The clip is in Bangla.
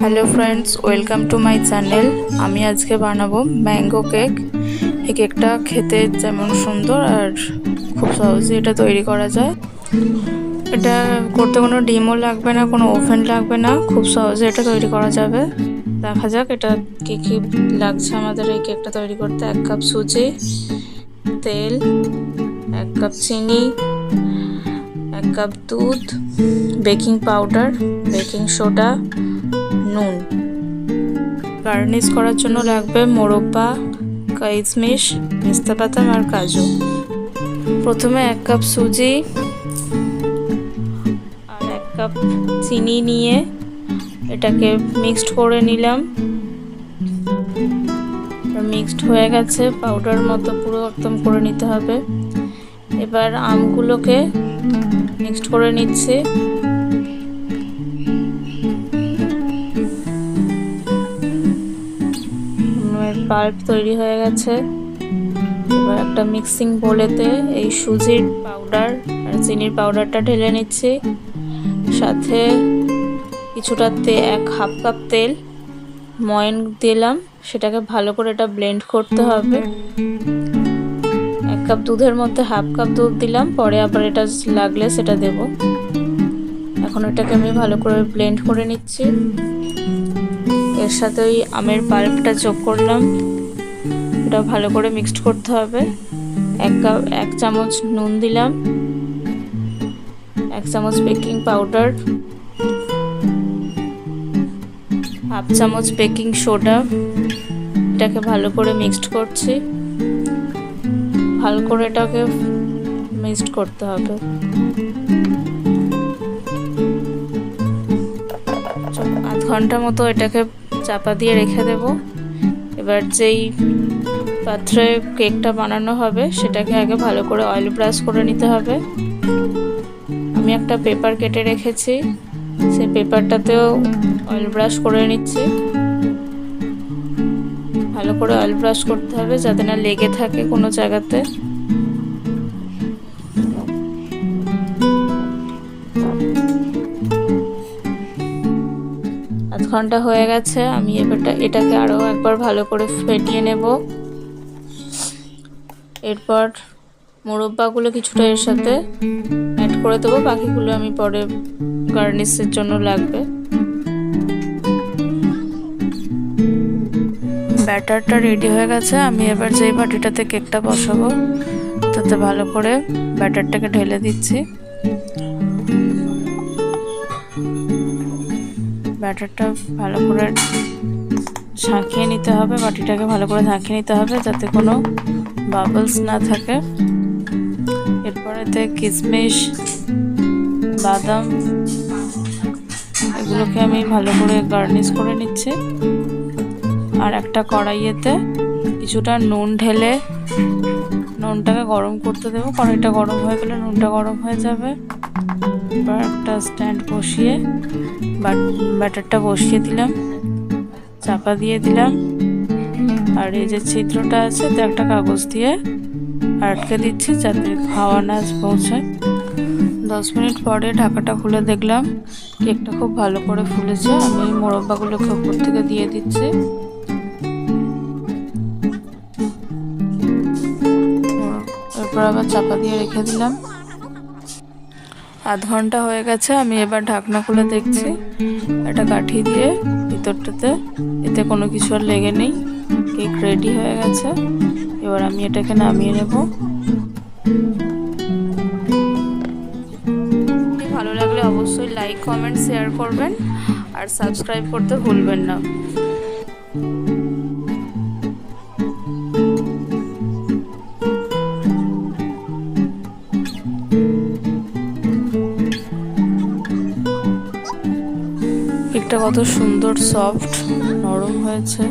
Hello friends, welcome to my channel. আমি আজকে বানাবো ম্যাঙ্গো কেক। এই কেকটা খেতে যেমন সুন্দর আর খুব সহজে এটা তৈরি করা যায়। এটা করতে কোনো ডিমও লাগবে না, কোনো ওভেন লাগবে না, খুব সহজে এটা তৈরি করা যাবে। দেখা যাক এটা কী কী লাগছে আমাদের এই কেকটা তৈরি করতে। 1 কাপ সুজি, তেল, 1 কাপ চিনি, 1 কাপ দুধ, বেকিং পাউডার, বেকিং সোডা, নুন। গার্নিশ করার জন্য লাগবে মোরব্বা, কিশমিশ, পেস্তা বাদাম আর কাজু। প্রথমে 1 কাপ সুজি আর 1 কাপ চিনি নিয়ে এটাকে মিক্সড করে নিলাম। মিক্সড হয়ে গেছে, পাউডার মতো পুরো একদম করে নিতে হবে। এবার আমগুলোকে মিক্সড করে নিচ্ছি। পাল্প তৈরি হয়ে গেছে। এবার একটা মিক্সিং বোলেতে এই সুজির পাউডার আর চিনির পাউডারটা ঢেলে নিচ্ছি। সাথে কিছুটা হাফ কাপ তেল ময়ন দিলাম। সেটাকে ভালো করে এটা ব্লেন্ড করতে হবে। 1 কাপ দুধের মধ্যে হাফ কাপ দুধ দিলাম, পরে আবার এটা লাগলে সেটা দেব। এখন এটাকে আমি ভালো করে ব্লেন্ড করে নিচ্ছি। এর সাথে ওই আমের পাল্পটা যোগ করলাম। এটা ভালো করে মিক্সড করতে হবে। 1 চামচ নুন দিলাম, 1 চামচ বেকিং পাউডার, হাফ চামচ বেকিং সোডা। এটাকে ভালো করে মিক্সড করছি। ভালো করে এটাকে মিক্সড করতে হবে। আধ ঘন্টা মতো এটাকে চাপা দিয়ে রেখে দেব। এবার যেই পাত্রে কেকটা বানানো হবে সেটাকে আগে ভালো করে অয়েল ব্রাশ করে নিতে হবে। আমি একটা পেপার কেটে রেখেছি, সেই পেপারটাতেও অয়েল ব্রাশ করে নিচ্ছি। ভালো করে অয়েল ব্রাশ করতে হবে যাতে না লেগে থাকে কোনো জায়গাতে। আধ ঘন্টা হয়ে গেছে। আমি এটাকে আরও একবার ভালো করে ফেটিয়ে নেব। এরপর মোরব্বাগুলো কিছুটা এর সাথে অ্যাড করে দেবো, বাকিগুলো আমি পরে গার্নিশের জন্য লাগবে। ব্যাটারটা রেডি হয়ে গেছে। আমি এবার যেই বাটিটাতে কেকটা বসাবো তাতে ভালো করে ব্যাটারটাকে ঢেলে দিচ্ছি। ব্যাটারটা ভালো করে ঝাঁকিয়ে নিতে হবে, বাটিটাকে ভালো করে ঝাঁকিয়ে নিতে হবে যাতে কোনো বাবলস না থাকে। এরপরে কিশমিশ, বাদাম এগুলোকে আমি ভালো করে গার্নিশ করে নিচ্ছি। আর একটা কড়াইয়েতে কিছুটা নুন ঢেলে নুনটাকে গরম করতে দেবো। কড়াইটা গরম হয়ে গেলে নুনটা গরম হয়ে যাবে। এবার একটা স্ট্যান্ড বসিয়ে ব্যাটারটা বসিয়ে দিলাম, চাপা দিয়ে দিলাম। আর এই যে ছিদ্রটা আছে তো একটা কাগজ দিয়ে আটকে দিচ্ছি যাতে হাওয়া না পৌঁছায়। 10 মিনিট পরে ঢাকাটা খুলে দেখলাম কেকটা খুব ভালো করে ফুলেছে। আমি মোরব্বাগুলোকে উপর থেকে দিয়ে দিচ্ছি। এরপর আবার চাপা দিয়ে রেখে দিলাম। আধ ঘন্টা হয়ে গেছে। আমি এবার ঢাকনা খুলে দেখছি, একটা কাঠি দিয়ে ভিতরটাতে এতে কোনো কিছু আর লেগে নেই। কেক রেডি হয়ে গেছে। এবার আমি এটাকে নামিয়ে নেব। ভালো লাগলে অবশ্যই লাইক, কমেন্ট, শেয়ার করবেন আর সাবস্ক্রাইব করতে ভুলবেন না। কেকটা কত সুন্দর সফট নরম হয়েছে।